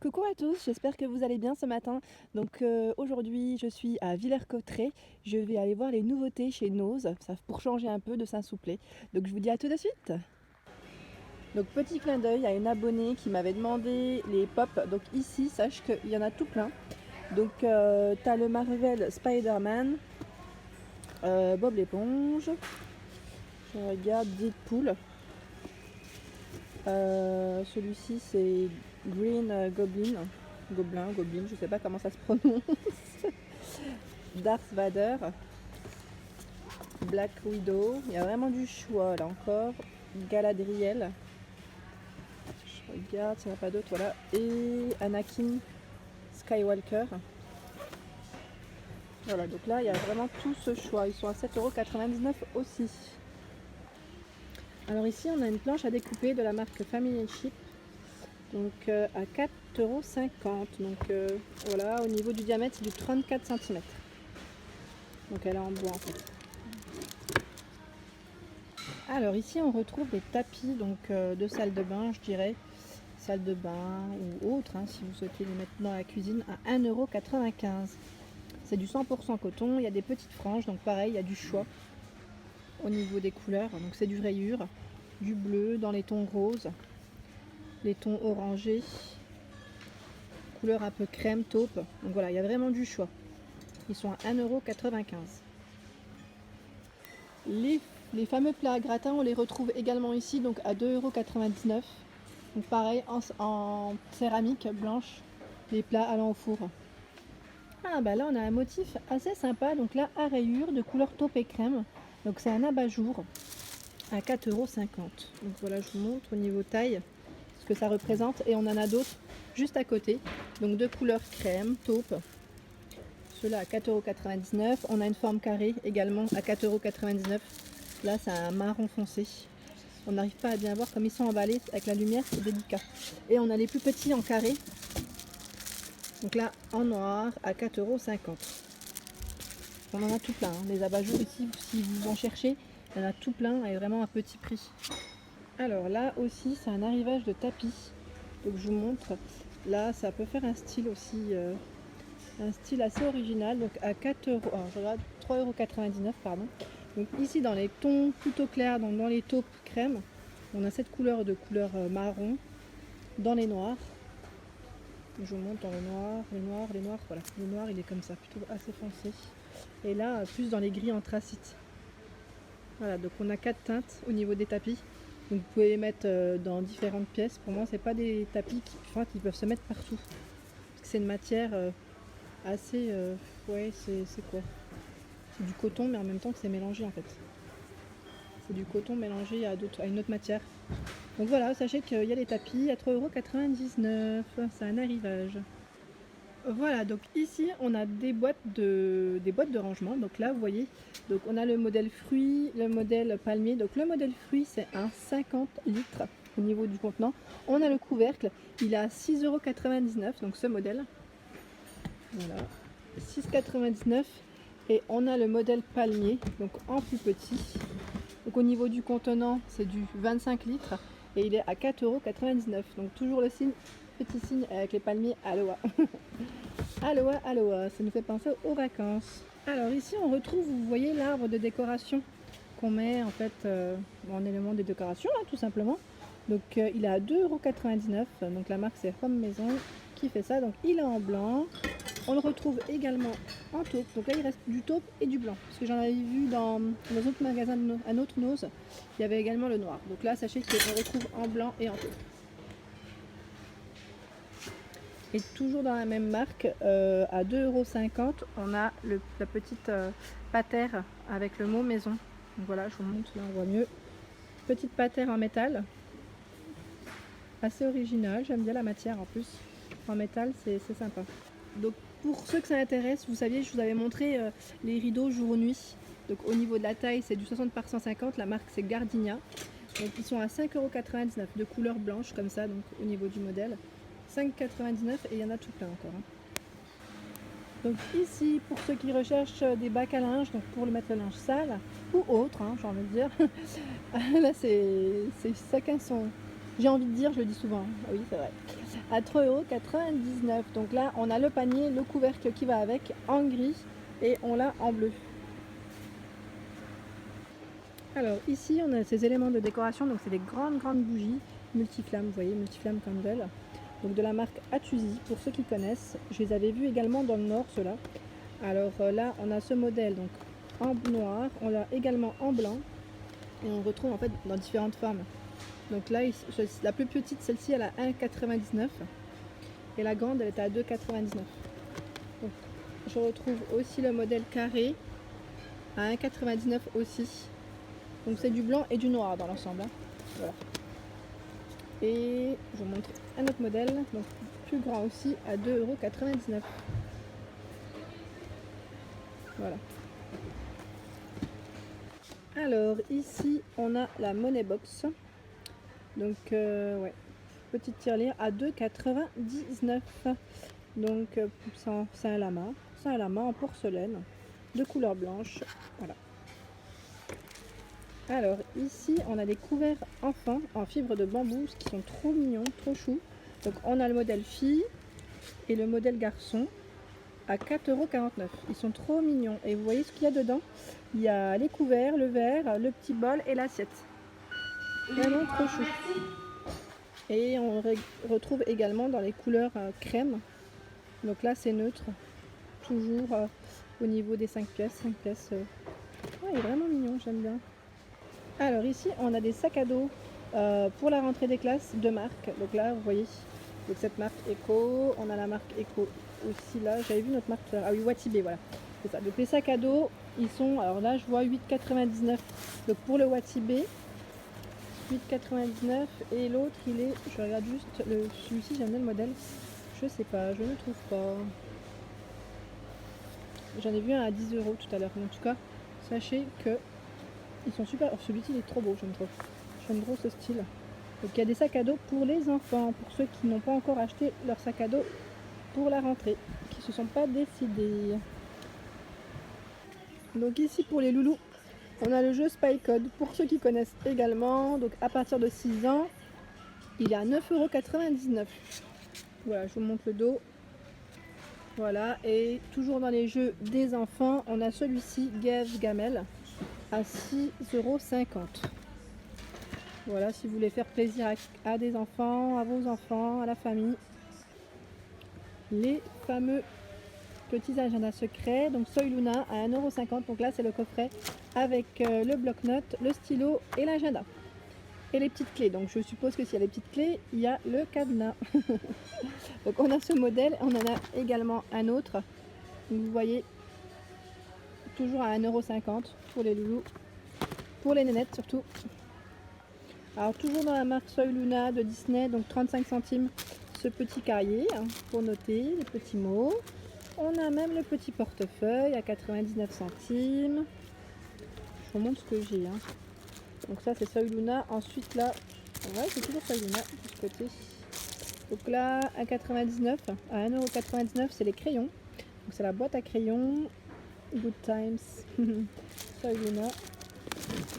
Coucou à tous, j'espère que vous allez bien ce matin. Aujourd'hui je suis à Villers-Cotterêts. Je vais aller voir les nouveautés chez Nose, ça pour changer un peu de Saint-Souplet. Donc je vous dis à tout de suite. Donc petit clin d'œil à une abonnée qui m'avait demandé les pops. Donc ici sache qu'il y en a tout plein. T'as le Marvel Spider-Man, Bob l'éponge, je regarde Deadpool. Celui-ci c'est Green Goblin, je sais pas comment ça se prononce. Darth Vader, Black Widow, il y a vraiment du choix là encore. Galadriel, je regarde s'il n'y en a pas d'autres, voilà. Et Anakin Skywalker. Voilà, donc là il y a vraiment tout ce choix, ils sont à 7,99€ aussi. Alors ici on a une planche à découper de la marque Family Ship, à 4,50€. Voilà, au niveau du diamètre c'est du 34 cm. Donc elle est en bois en fait. Alors ici on retrouve des tapis de salle de bain, je dirais, salle de bain ou autre, si vous souhaitez les mettre dans la cuisine, à 1,95€. C'est du 100% coton, il y a des petites franges, donc pareil, il y a du choix au niveau des couleurs. Donc c'est du rayure, du bleu dans les tons roses, les tons orangés, couleur un peu crème, taupe. Donc voilà, il y a vraiment du choix. Ils sont à 1,95€. Les fameux plats à gratin, on les retrouve également ici, donc à 2,99€. Donc pareil, en céramique blanche, les plats allant au four. Ah bah là on a un motif assez sympa, donc là à rayures de couleur taupe et crème. Donc c'est un abat-jour à 4,50€. Donc voilà, je vous montre au niveau taille ce que ça représente. Et on en a d'autres juste à côté, donc de couleur crème, taupe. Ceux-là à 4,99€. On a une forme carrée également à 4,99€. Là c'est un marron foncé. On n'arrive pas à bien voir comme ils sont emballés avec la lumière, c'est délicat. Et on a les plus petits en carré. Donc là en noir à 4,50€. On en a tout plein. Les abat-jours ici, si vous en cherchez, il y en a tout plein et vraiment à petit prix. Alors là aussi c'est un arrivage de tapis. Donc je vous montre. Là ça peut faire un style aussi. Un style assez original, donc à 4€, alors je regarde 3,99€, pardon. Donc ici dans les tons plutôt clairs, donc dans les taupes crème, on a cette couleur de couleur marron. Dans les noirs, je vous montre dans les noirs, voilà. Le noir il est comme ça, plutôt assez foncé. Et là plus dans les gris anthracite. Voilà, donc on a 4 teintes au niveau des tapis. Donc vous pouvez les mettre dans différentes pièces. Pour moi c'est pas des tapis qui peuvent se mettre partout. Parce que c'est une matière assez ouais, c'est quoi, c'est du coton mais en même temps que c'est mélangé en fait, c'est du coton mélangé à une autre matière. Donc voilà, sachez qu'il y a les tapis à 3,99€, c'est un arrivage. Voilà, donc ici on a des boîtes de rangement. Donc là vous voyez, donc on a le modèle fruits, le modèle palmier. Donc le modèle fruits c'est un 50 litres au niveau du contenant. On a le couvercle, il est à 6,99€, donc ce modèle. Voilà, 6,99€. Et on a le modèle palmier, donc en plus petit. Donc au niveau du contenant, c'est du 25 litres et il est à 4,99€. Donc toujours le petit signe avec les palmiers Aloha. Aloha, Aloha, ça nous fait penser aux vacances. Alors ici on retrouve, vous voyez, l'arbre de décoration qu'on met en fait en élément de décoration, tout simplement. Donc il est à 2,99€. Donc la marque c'est Home Maison qui fait ça. Donc il est en blanc. On le retrouve également en taupe. Donc là il reste du taupe et du blanc. Parce que j'en avais vu dans un autre magasin, un autre Nose, il y avait également le noir. Donc là sachez qu'on retrouve en blanc et en taupe. Et toujours dans la même marque, à 2,50€, on a la petite patère avec le mot maison. Donc voilà, je vous montre, là on voit mieux. Petite patère en métal. Assez original, j'aime bien la matière en plus. En métal, c'est sympa. Donc pour ceux que ça intéresse, vous saviez, je vous avais montré les rideaux jour-nuit. Donc au niveau de la taille, c'est du 60 par 150, la marque c'est Gardenia. Donc ils sont à 5,99€ de couleur blanche comme ça, donc au niveau du modèle. 5,99€ et il y en a tout plein encore. Donc ici, pour ceux qui recherchent des bacs à linge, donc pour le mettre le linge sale ou autre, j'ai envie de dire. Là c'est chacun son J'ai envie de dire, je le dis souvent, oui c'est vrai, à 3,99 €. Donc là, on a le panier, le couvercle qui va avec, en gris, et on l'a en bleu. Alors ici, on a ces éléments de décoration, donc c'est des grandes bougies multiflammes, vous voyez, multiflammes candle, donc de la marque Atusi, pour ceux qui connaissent. Je les avais vus également dans le Nord, ceux-là. Alors là, on a ce modèle donc en noir, on l'a également en blanc, et on retrouve en fait dans différentes formes. Donc là, la plus petite, celle-ci, elle a 1,99 €, et la grande, elle est à 2,99 €. Donc je retrouve aussi le modèle carré à 1,99 € aussi. Donc c'est du blanc et du noir dans l'ensemble, hein. Voilà. Et je vous montre un autre modèle, donc plus grand aussi, à 2,99 €. Voilà. Alors ici, on a la Money Box. Donc ouais, petite tirelire à 2,99 €. Donc c'est un lama en porcelaine de couleur blanche. Voilà. Alors ici, on a des couverts enfants en fibre de bambou qui sont trop mignons, trop choux. Donc on a le modèle fille et le modèle garçon à 4,49 €. Ils sont trop mignons. Et vous voyez ce qu'il y a dedans? Il y a les couverts, le verre, le petit bol et l'assiette. Vraiment trop chou. Et on retrouve également dans les couleurs crème. Donc là c'est neutre. Toujours au niveau des 5 pièces. 5 pièces. Ouais, il est vraiment mignon, j'aime bien. Alors ici on a des sacs à dos pour la rentrée des classes de marque. Donc là vous voyez, donc cette marque Eco, on a la marque Eco aussi là, j'avais vu notre marque tout à l'heure, ah oui, Watibé, voilà, c'est ça. Donc les sacs à dos, ils sont, alors là je vois 8,99 €, donc pour le Watibé, 8,99 € et l'autre il est, je regarde juste, celui-ci j'aime bien le modèle, je sais pas, je ne trouve pas, j'en ai vu un à 10 € tout à l'heure, mais en tout cas, sachez que ils sont super. Celui-ci il est trop beau, j'aime trop. J'aime trop ce style. Donc il y a des sacs à dos pour les enfants, pour ceux qui n'ont pas encore acheté leur sac à dos pour la rentrée, qui ne se sont pas décidés. Donc ici pour les loulous, on a le jeu Spy Code. Pour ceux qui connaissent également, donc à partir de 6 ans, il est à 9,99 €. Voilà, je vous montre le dos. Voilà, et toujours dans les jeux des enfants, on a celui-ci, Gaz Gamel, à 6,50 €. Voilà, si vous voulez faire plaisir à des enfants, à vos enfants, à la famille. Les fameux petits agendas secrets, donc Soy Luna à 1,50 €. Donc là, c'est le coffret avec le bloc-notes, le stylo et l'agenda. Et les petites clés. Donc je suppose que s'il y a les petites clés, il y a le cadenas. Donc on a ce modèle, on en a également un autre. Donc vous voyez, toujours à 1,50 € pour les loulous, pour les nénettes surtout. Alors toujours dans la marque Soy Luna de Disney, donc 35 centimes ce petit cahier hein, pour noter les petits mots. On a même le petit portefeuille à 99 centimes. Je vous montre ce que j'ai. Hein. Donc ça c'est Soy Luna. Ensuite là, ouais, c'est toujours Soy Luna de ce côté. Donc là à 99, à 1,99 € c'est les crayons. Donc c'est la boîte à crayons. Good Times. Soy Luna.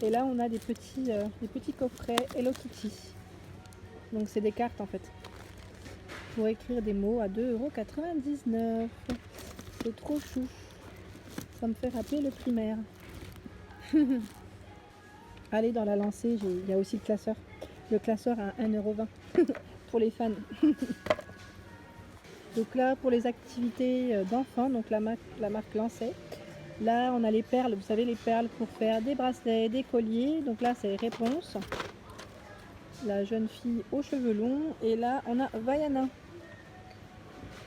Et là on a des petits coffrets Hello Kitty. Donc c'est des cartes en fait. Pour écrire des mots à 2,99 €. C'est trop chou. Ça me fait rappeler le primaire. Allez, dans la lancée, il y a aussi le classeur. Le classeur à 1,20 € pour les fans. Donc là, pour les activités d'enfants, donc la marque Lancet. Là, on a les perles, vous savez, les perles pour faire des bracelets, des colliers. Donc là, c'est Réponse. La jeune fille aux cheveux longs. Et là, on a Vaiana.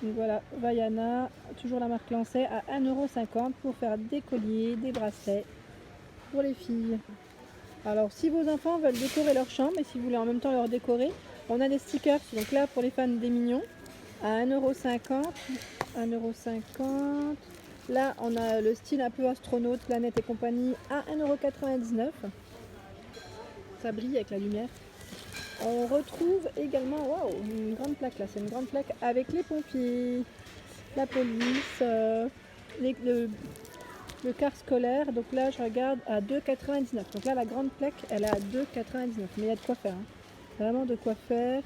Donc voilà, Vaiana, toujours la marque Lancet, à 1,50 € pour faire des colliers, des bracelets pour les filles. Alors, si vos enfants veulent décorer leur chambre et si vous voulez en même temps leur décorer, on a des stickers. Donc là, pour les fans des mignons, à 1,50 €. 1,50 €. Là, on a le style un peu astronaute, planète et compagnie à 1,99 €. Ça brille avec la lumière. On retrouve également, waouh, une grande plaque là, c'est une grande plaque avec les pompiers, la police, le car scolaire. Donc là, je regarde à 2,99 €. Donc là, la grande plaque, elle est à 2,99 €. Mais il y a de quoi faire. Hein. Vraiment de quoi faire.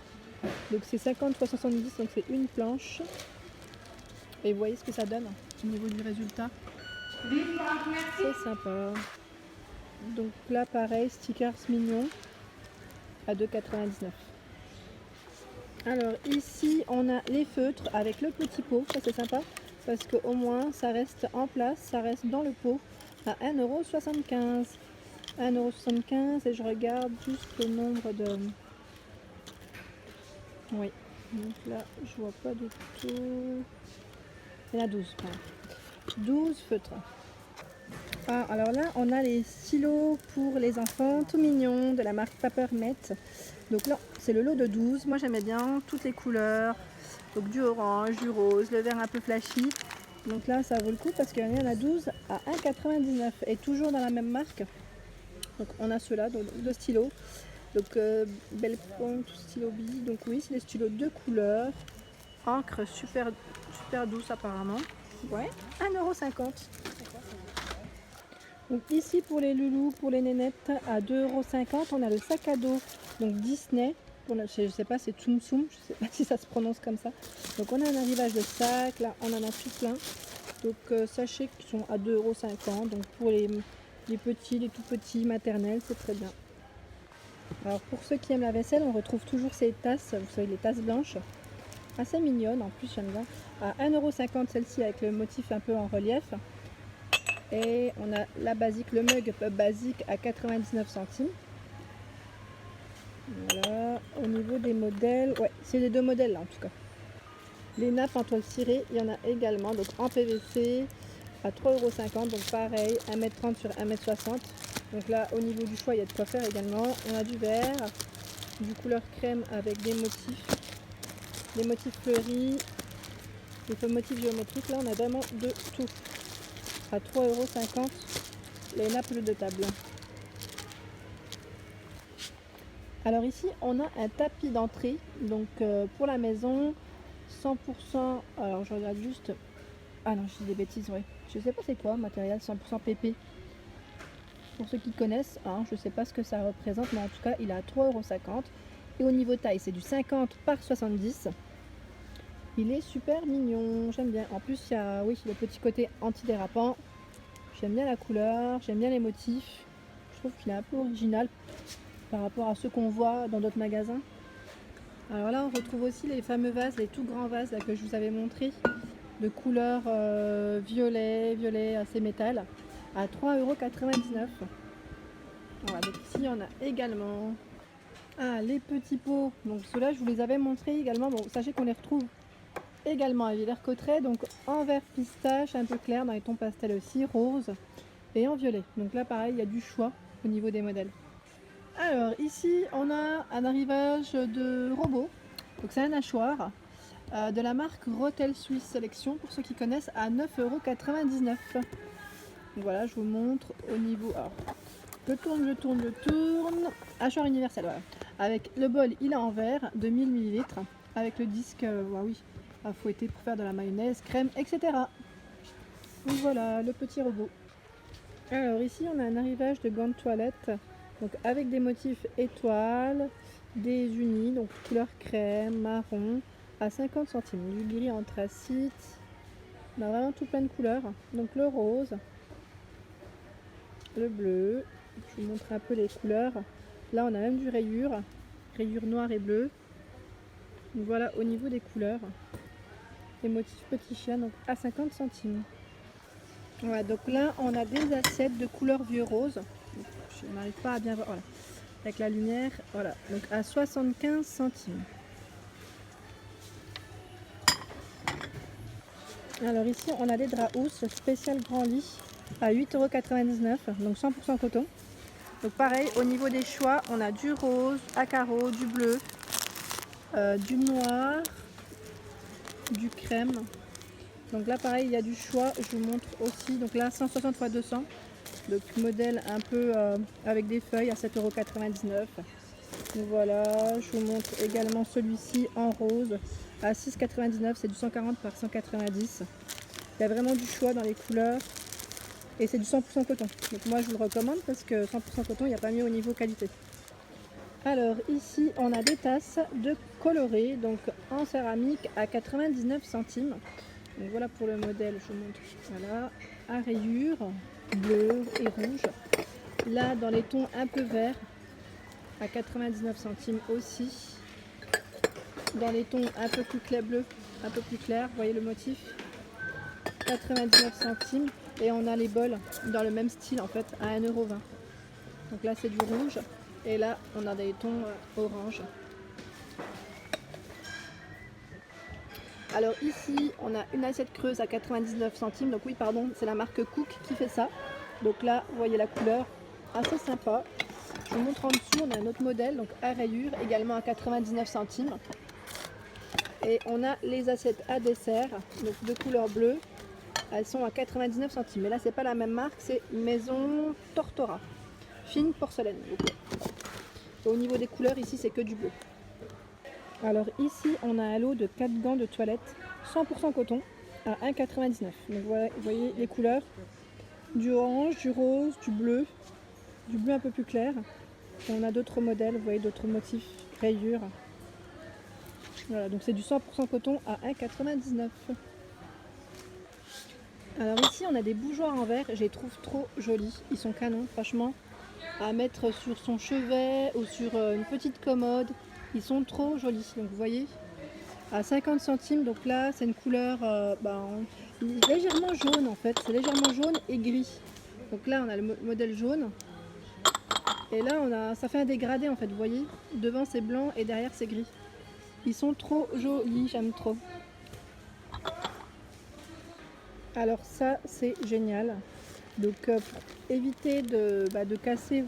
Donc c'est 50 x 70, donc c'est une planche. Et vous voyez ce que ça donne au niveau du résultat. C'est sympa. Donc là pareil, stickers mignons à 2,99 €. Alors ici on a les feutres avec le petit pot, ça c'est sympa parce qu'au moins ça reste en place, ça reste dans le pot à 1,75 €. 1,75 € et je regarde juste le nombre de... Oui, donc là je vois pas du tout. Il y en a 12, pardon. 12 feutres. Ah, alors là on a les stylos pour les enfants tout mignons de la marque Papermate. Donc là c'est le lot de 12. Moi j'aimais bien toutes les couleurs, donc du orange, du rose, le vert un peu flashy. Donc là ça vaut le coup parce qu'il y en a 12 à 1,99 € et toujours dans la même marque. Donc on a ceux-là, donc de stylos. Donc Bellpoint stylo B. Donc oui, c'est des stylos de couleur. Encre super douce apparemment. Ouais, 1,50 €. Donc ici pour les loulous, pour les nénettes à 2,50 €, on a le sac à dos donc Disney. Je ne sais pas, c'est Tsum Tsum, je ne sais pas si ça se prononce comme ça. Donc on a un arrivage de sac, là on en a tout plein. Donc sachez qu'ils sont à 2,50 €. Donc pour les petits, les tout petits maternels, c'est très bien. Alors pour ceux qui aiment la vaisselle, on retrouve toujours ces tasses, vous savez les tasses blanches. Assez mignonnes, en plus j'aime bien. À 1,50 € celle-ci avec le motif un peu en relief. Et on a la basique, le mug basique à 99 centimes. Voilà, au niveau des modèles, ouais, c'est les deux modèles là en tout cas. Les nappes en toile cirée, il y en a également, donc en PVC à 3,50 €, donc pareil, 1,30 m sur 1,60 m. Donc là, au niveau du choix, il y a de quoi faire également. On a du vert, du couleur crème avec des motifs fleuris, des motifs géométriques. Là, on a vraiment de tout. À 3,50 € les nappes de table. Alors ici on a un tapis d'entrée donc pour la maison 100%. Alors je regarde juste, ah non je dis des bêtises, ouais, je sais pas c'est quoi matériel 100% PP pour ceux qui connaissent, hein, je sais pas ce que ça représente mais en tout cas il est à 3,50 € et au niveau taille c'est du 50 par 70. Il est super mignon, j'aime bien. En plus il y a oui, le petit côté antidérapant. J'aime bien la couleur, j'aime bien les motifs. Je trouve qu'il est un peu original par rapport à ceux qu'on voit dans d'autres magasins. Alors là, on retrouve aussi les fameux vases, les tout grands vases là, que je vous avais montré, de couleur violet assez métal, à 3,99 €. Voilà, donc ici on a également les petits pots. Donc ceux-là, je vous les avais montrés également. Bon, sachez qu'on les retrouve également à Villers-Cotterêts, donc en vert pistache, un peu clair, dans les tons pastel aussi, rose et en violet. Donc là pareil, il y a du choix au niveau des modèles. Alors ici on a un arrivage de robot, donc c'est un hachoir de la marque Rotel Suisse Sélection pour ceux qui connaissent, à 9,99 €. Voilà, je vous montre au niveau, alors je tourne, hachoir universel, voilà, avec le bol, il est en verre de 1000 ml avec le disque oui, à fouetter pour faire de la mayonnaise, crème, etc. Donc voilà le petit robot. Alors ici on a un arrivage de gants de toilette, donc avec des motifs étoiles, des unis, donc couleur crème, marron, à 50 centimes. Du gris anthracite, on a vraiment tout plein de couleurs. Donc le rose, le bleu, je vous montre un peu les couleurs. Là on a même du rayure noir et bleu. Donc voilà au niveau des couleurs. Les motifs petit chien, donc à 50 centimes. Voilà, donc là on a des assiettes de couleur vieux rose. Je n'arrive pas à bien voir, voilà, avec la lumière, voilà, donc à 75 centimes. Alors ici on a des draps housses spécial grand lit à 8,99 €, donc 100% coton. Donc pareil, au niveau des choix, on a du rose à carreaux, du bleu, du noir, du crème. Donc là pareil, il y a du choix, je vous montre aussi. Donc là 160 x 200, donc modèle un peu avec des feuilles à 7,99 €. Donc voilà, je vous montre également celui-ci en rose à 6,99 €, c'est du 140 par 190. Il y a vraiment du choix dans les couleurs et c'est du 100% coton. Donc moi je vous le recommande parce que 100% coton, il n'y a pas mieux au niveau qualité. Alors ici on a des tasses de coloré, donc en céramique à 99 centimes. Donc voilà pour le modèle, je vous montre. Voilà, à rayures, bleu et rouge. Là dans les tons un peu verts, à 99 centimes aussi. Dans les tons un peu plus clair bleu, un peu plus clair, vous voyez le motif, 99 centimes. Et on a les bols dans le même style en fait, à 1,20 €. Donc là c'est du rouge. Et là, on a des tons orange. Alors ici, on a une assiette creuse à 99 centimes. Donc oui, pardon, c'est la marque Cook qui fait ça. Donc là, vous voyez la couleur, assez sympa. Je vous montre en dessous, on a un autre modèle, donc à rayures, également à 99 centimes. Et on a les assiettes à dessert, donc de couleur bleue. Elles sont à 99 centimes. Mais là, c'est pas la même marque, c'est Maison Tortora. Fine porcelaine. Donc, au niveau des couleurs, ici, c'est que du bleu. Alors ici, on a un lot de 4 gants de toilette 100% coton à 1,99 €. Donc voilà, vous voyez les couleurs, du orange, du rose, du bleu un peu plus clair. Et on a d'autres modèles, vous voyez d'autres motifs, rayures. Voilà, donc c'est du 100% coton à 1,99 €. Alors ici, on a des bougeoirs en verre, je les trouve trop jolis. Ils sont canons, franchement, à mettre sur son chevet ou sur une petite commode. Ils sont trop jolis. Donc vous voyez, à 50 centimes, donc là c'est une couleur légèrement jaune en fait. C'est légèrement jaune et gris. Donc là on a le modèle jaune. Et là ça fait un dégradé en fait, vous voyez. Devant c'est blanc et derrière c'est gris. Ils sont trop jolis, j'aime trop. Alors ça c'est génial. Donc pour éviter de casser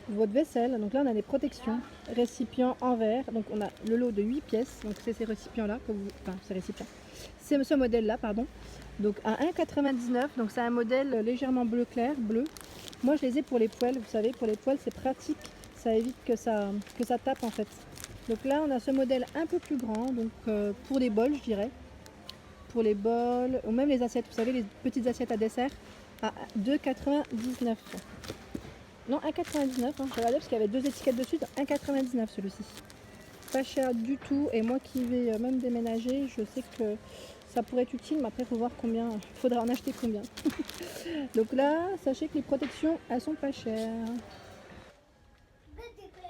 votre vaisselle, donc là on a des protections, récipients en verre, donc on a le lot de 8 pièces, donc c'est ces récipients là, c'est ce modèle là, pardon, donc à 1,99 €, donc c'est un modèle légèrement bleu clair, bleu. Moi je les ai pour les poêles, vous savez, pour les poêles c'est pratique, ça évite que ça tape en fait. Donc là on a ce modèle un peu plus grand, donc pour les bols je dirais, pour les bols, ou même les assiettes, vous savez les petites assiettes à dessert, à 2,99 €. Non, 1,99 €, hein. Je regardais parce qu'il y avait 2 étiquettes dessus, 1,99 € celui-ci. Pas cher du tout, et moi qui vais même déménager, je sais que ça pourrait être utile, mais après il faut voir combien, il faudra en acheter combien. Donc là, sachez que les protections, elles sont pas chères.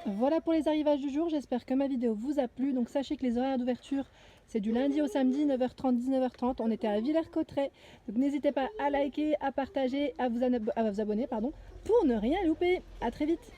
Voilà pour les arrivages du jour, j'espère que ma vidéo vous a plu. Donc sachez que les horaires d'ouverture, c'est du lundi au samedi, 9h30, 19h30. On était à Villers-Cotterêts. Donc n'hésitez pas à liker, à partager, à vous abonner, pour ne rien louper. À très vite.